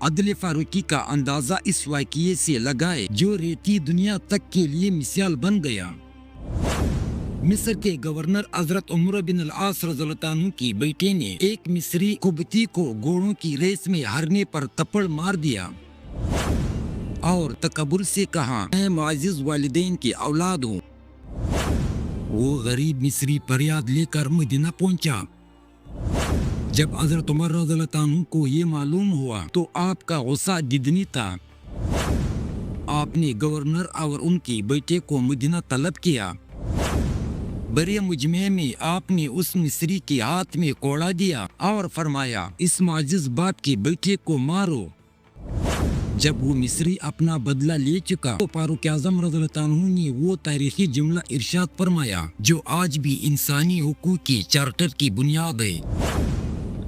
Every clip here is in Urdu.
عدل فاروقی کا اندازہ اس واقعے سے لگائے جو ریتی دنیا تک کے لیے مثال بن گیا۔ مصر کے گورنر حضرت عمر بن العاص رضی اللہ عنہ کی بیٹے نے ایک مصری قبطی کو گھوڑوں کی ریس میں ہارنے پر تھپڑ مار دیا اور تکبر سے کہا، میں معزز والدین کی اولاد ہوں۔ وہ غریب مصری فریاد لے کر مدینہ پہنچا۔ جب حضرت عمر رضی اللہ عنہ کو یہ معلوم ہوا تو آپ کا غصہ جدنی تھا۔ آپ نے گورنر اور ان کے بیٹے کو مدینہ طلب کیا۔ بڑے مجمع میں آپ نے اس مصری کے ہاتھ میں کوڑا دیا اور فرمایا، اس معزز باپ کے بیٹے کو مارو۔ جب وہ مصری اپنا بدلہ لے چکا تو فاروق اعظم رضی اللہ عنہ نے وہ تاریخی جملہ ارشاد فرمایا جو آج بھی انسانی حقوق کے چارٹر کی بنیاد ہے،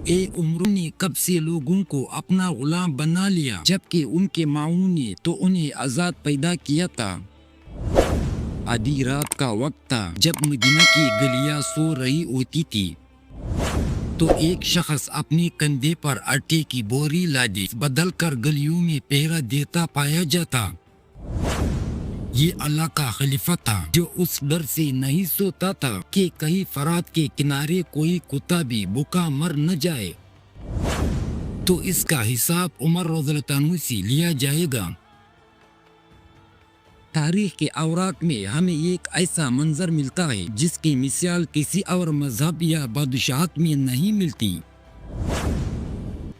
اے عمر نے کب سے لوگوں کو اپنا غلام بنا لیا جبکہ ان کے ماؤں نے تو انہیں آزاد پیدا کیا تھا۔ آدھی رات کا وقت تھا جب مدینہ کی گلیاں سو رہی ہوتی تھی تو ایک شخص اپنے کندھے پر آٹے کی بوری لادے بدل کر گلیوں میں پہرا دیتا پایا جاتا۔ یہ اللہ کا خلیفہ تھا جو اس ڈر سے نہیں سوتا تھا کہ کہیں فرات کے کنارے کوئی کتا بھی بھوکا مر نہ جائے تو اس کا حساب عمر رضی اللہ عنہ سے لیا جائے گا۔ تاریخ کے اوراق میں ہمیں ایک ایسا منظر ملتا ہے جس کی مثال کسی اور مذہب یا بادشاہت میں نہیں ملتی۔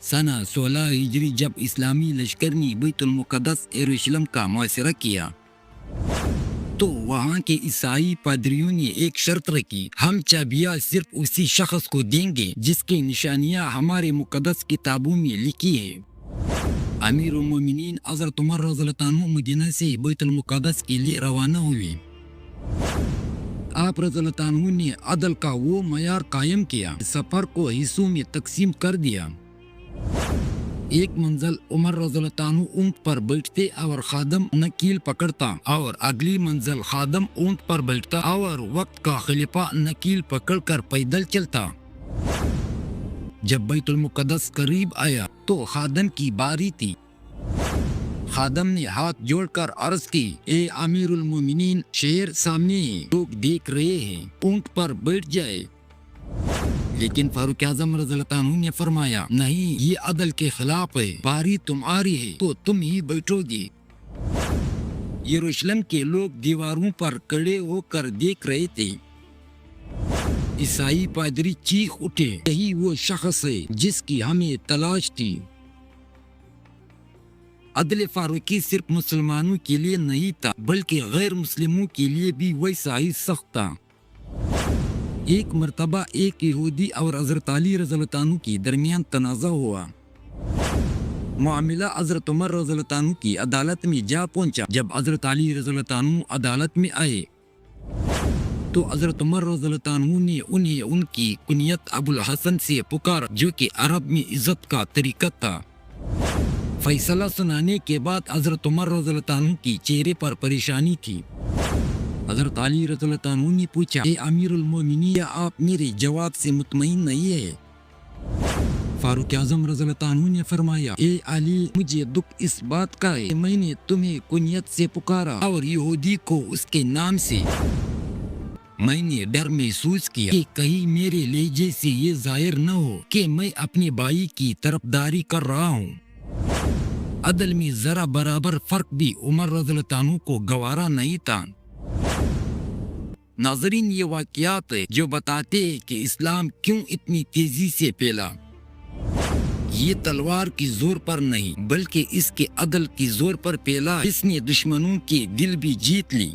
سنہ 16 ہجری جب اسلامی لشکر نے بیت المقدس یروشلم کا محاصرہ کیا تو وہاں کے عیسائی پادریوں نے ایک شرط رکھی، ہم چابیاں صرف اسی شخص کو دیں گے جس کی نشانیاں ہمارے مقدس کتابوں میں لکھی ہیں۔ امیر المومنین حضرت عمر رضی اللہ عنہ مدینہ سے بیت المقدس کے لیے روانہ ہوئے۔ آپ رضی اللہ عنہ نے عدل کا وہ معیار قائم کیا، سفر کو حصوں میں تقسیم کر دیا۔ ایک منزل عمر رضی اللہ عنہ اونٹ پر بیٹھتے اور خادم نکیل پکڑتا، اور اگلی منزل خادم اونٹ پر بیٹھتا اور وقت کا خلیفہ نکیل پکڑ کر پیدل چلتا۔ جب بیت المقدس قریب آیا تو خادم کی باری تھی۔ خادم نے ہاتھ جوڑ کر عرض کی، اے امیر المومنین، شہر سامنے ہے، لوگ دیکھ رہے ہیں، اونٹ پر بیٹھ جائے۔ لیکن فاروق اعظم رضی اللہ عنہ نے فرمایا، نہیں، یہ عدل کے خلاف ہے، باری تمہاری ہے تو تم ہی بیٹھو گے۔ یروشلم کے لوگ دیواروں پر کھڑے ہو کر دیکھ رہے تھے۔ عیسائی پادری چیخ اٹھے، یہی وہ شخص ہے جس کی ہمیں تلاش تھی۔ عدل فاروقی صرف مسلمانوں کے لیے نہیں تھا بلکہ غیر مسلموں کے لیے بھی ویسا ہی سخت تھا۔ ایک مرتبہ ایک یہودی اور حضرت علی رضی اللہ عنہ کے درمیان تنازع ہوا۔ معاملہ حضرت عمر رضی اللہ عنہ کی عدالت میں جا پہنچا۔ جب حضرت علی رضی اللہ عنہ عدالت میں آئے تو حضرت عمر رضی اللہ عنہ نے انہیں ان کی کنیت ابو الحسن سے پکارا جو کہ عرب میں عزت کا طریقہ تھا۔ فیصلہ سنانے کے بعد حضرت عمر رضی اللہ عنہ کی چہرے پر پریشانی تھی۔ حضرت علی رضی اللہ عنہ نے پوچھا، اے امیر المومنین، کیا آپ میرے جواب سے مطمئن نہیں ہے؟ فاروق اعظم رضی اللہ عنہ نے فرمایا، اے علی، مجھے دکھ اس بات کا ہے کہ میں نے تمہیں کنیت سے پکارا اور یہودی کو اس کے نام سے۔ میں نے ڈر محسوس کیا کہ کہیں میرے لہجے سے یہ ظاہر نہ ہو کہ میں اپنے بھائی کی طرفداری کر رہا ہوں۔ عدل میں ذرا برابر فرق بھی عمر رضی اللہ عنہ کو گوارا نہیں تھا۔ ناظرین، یہ واقعات ہیں جو بتاتے ہیں کہ اسلام کیوں اتنی تیزی سے پھیلا۔ یہ تلوار کی زور پر نہیں بلکہ اس کے عدل کی زور پر پھیلا، اس نے دشمنوں کے دل بھی جیت لی۔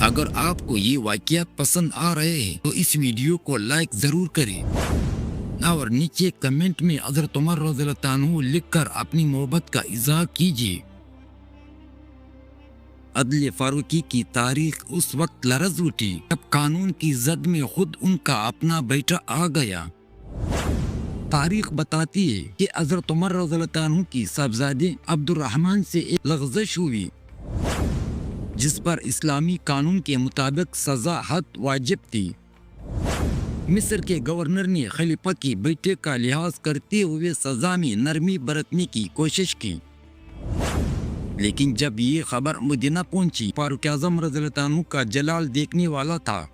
اگر آپ کو یہ واقعات پسند آ رہے ہیں تو اس ویڈیو کو لائک ضرور کریں اور نیچے کمنٹ میں حضرت عمر رضی اللہ عنہ لکھ کر اپنی محبت کا اظہار کیجیے۔ عدل فاروقی کی تاریخ اس وقت لرز اٹھی جب قانون کی زد میں خود ان کا اپنا بیٹا آ گیا۔ تاریخ بتاتی ہے کہ حضرت عمر رضی اللہ عنہ کی صاحبزادے عبد الرحمن سے ایک لغزش ہوئی جس پر اسلامی قانون کے مطابق سزا حد واجب تھی۔ مصر کے گورنر نے خلیفہ کی بیٹے کا لحاظ کرتے ہوئے سزا میں نرمی برتنے کی کوشش کی، لیکن جب یہ خبر مدینہ پہنچی، فاروق اعظم رضی اللہ عنہ کا جلال دیکھنے والا تھا۔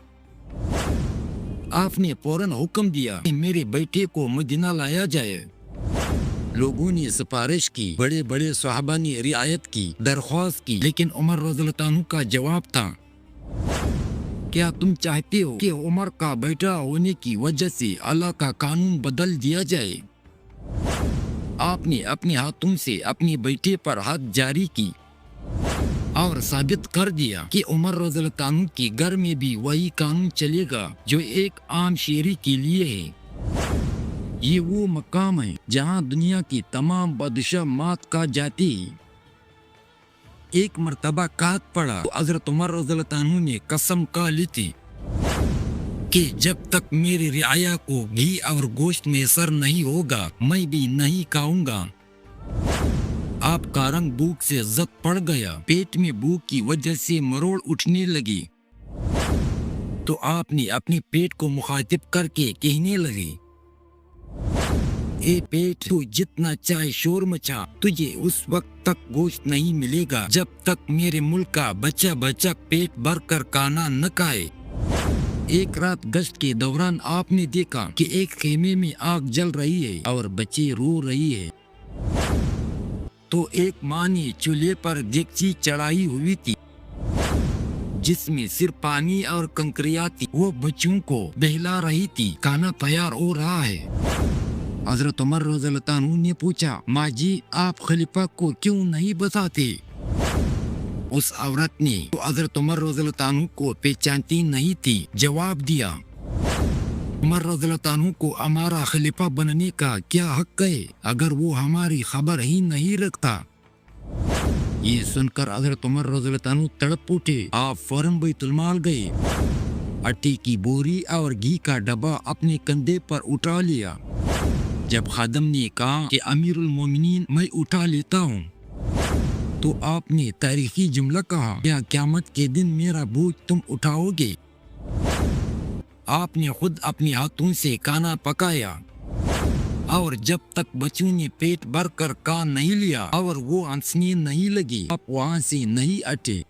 آپ نے فوراً حکم دیا کہ میرے بیٹے کو مدینہ لایا جائے۔ لوگوں نے سفارش کی، بڑے بڑے صحابہ نے رعایت کی، درخواست کی، لیکن عمر رضی اللہ عنہ کا جواب تھا، کیا تم چاہتے ہو کہ عمر کا بیٹا ہونے کی وجہ سے اللہ کا قانون بدل دیا جائے؟ آپ نے اپنے ہاتھوں سے اپنے بیٹے پر حد جاری کی اور ثابت کر دیا کہ عمر رضی اللہ عنہ کے گھر میں بھی وہی قانون چلے گا جو ایک عام شہری کے لیے ہے۔ یہ وہ مقام ہے جہاں دنیا کی تمام بادشاہ مات کھا جاتے ہیں۔ ایک مرتبہ کہت پڑا تو حضرت عمر رضی اللہ عنہ نے قسم کھا لی تھی کہ جب تک میری رعایا کو گھی اور گوشت میسر نہیں ہوگا میں بھی نہیں کھاؤں گا۔ آپ کا رنگ بھوک سے زد پڑ گیا، پیٹ میں بھوک کی وجہ سے مروڑ اٹھنے لگی، تو آپ نے اپنے پیٹ کو مخاطب کر کے کہنے لگے، اے پیٹ، تو جتنا چاہے شور مچا، تجھے اس وقت تک گوشت نہیں ملے گا جب تک میرے ملک کا بچہ بچہ پیٹ بھر کر کھانا نہ کھائے۔ ایک رات گشت کے دوران آپ نے دیکھا کہ ایک خیمے میں آگ جل رہی ہے اور بچے رو رہی ہے، تو ایک ماں نے چولہے پر دیگچی چڑھائی ہوئی تھی جس میں صرف پانی اور کنکریاں تھی، وہ بچوں کو بہلا رہی تھی، کھانا تیار ہو رہا ہے۔ حضرت عمر رضی اللہ عنہ نے پوچھا، ماں جی آپ خلیفہ کو کیوں نہیں بتاتے؟ اس عورت نے تو حضرت عمر رضی اللہ عنہ کو پہچانتی نہیں تھی جواب دیا، عمر رضی اللہ عنہ کو ہمارا خلیفہ بننے کا کیا حق ہے اگر وہ ہماری خبر ہی نہیں رکھتا؟ یہ سن کر حضرت عمر رضی اللہ عنہ تڑپ اٹھے۔ آپ فوراً بیت المال گئے، آٹے کی بوری اور گھی کا ڈبہ اپنے کندھے پر اٹھا لیا۔ جب خادم نے کہا کہ امیر المومنین میں اٹھا لیتا ہوں، تو آپ نے تاریخی جملہ کہا، کیا قیامت کے دن میرا بوجھ تم اٹھاؤ گے؟ آپ نے خود اپنے ہاتھوں سے کھانا پکایا، اور جب تک بچوں نے پیٹ بھر کر کھا نہیں لیا اور وہ ہنسنے نہیں لگی، آپ وہاں سے نہیں ہٹے۔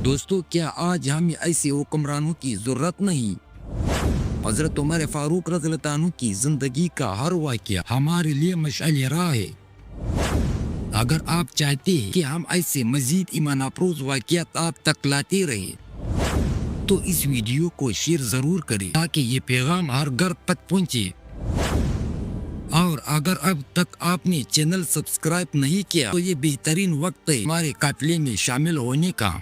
دوستو، کیا آج ہمیں ایسے حکمرانوں کی ضرورت نہیں؟ حضرت عمر فاروق رضی اللہ عنہ کی زندگی کا ہر واقعہ ہمارے لیے مشعل راہ ہے۔ اگر آپ چاہتے ہیں کہ ہم ایسے مزید ایمان افروز واقعات آپ تک لاتے رہے تو اس ویڈیو کو شیئر ضرور کریں تاکہ یہ پیغام ہر گھر تک پہنچے۔ اور اگر اب تک آپ نے چینل سبسکرائب نہیں کیا تو یہ بہترین وقت ہے ہمارے قافلے میں شامل ہونے کا۔